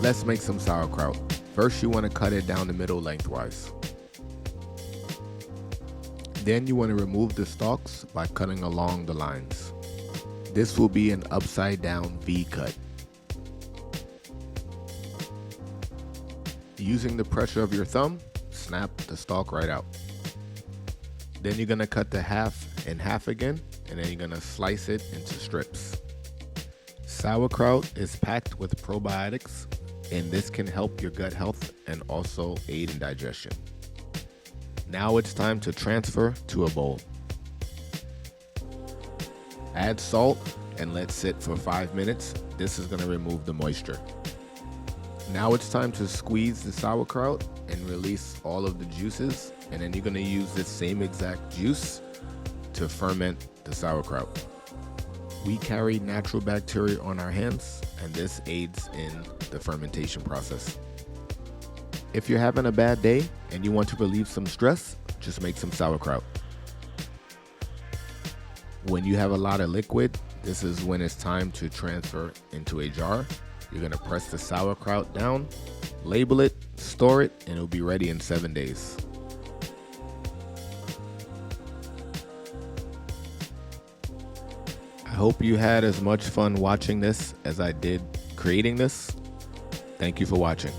Let's make some sauerkraut. First, you want to cut it down the middle lengthwise. Then you want to remove the stalks by cutting along the lines. This will be an upside down V cut. Using the pressure of your thumb, snap the stalk right out. Then you're going to cut the half in half again, and then you're going to slice it into strips. Sauerkraut is packed with probiotics, and this can help your gut health and also aid in digestion. Now it's time to transfer to a bowl. Add salt and let sit for 5 minutes. This is going to remove the moisture. Now it's time to squeeze the sauerkraut and release all of the juices, and then you're going to use this same exact juice to ferment the sauerkraut. We carry natural bacteria on our hands, and this aids in the fermentation process. If you're having a bad day and you want to relieve some stress, just make some sauerkraut. When you have a lot of liquid, this is when it's time to transfer into a jar. You're going to press the sauerkraut down, label it, store it, and it'll be ready in 7 days. I hope you had as much fun watching this as I did creating this. Thank you for watching.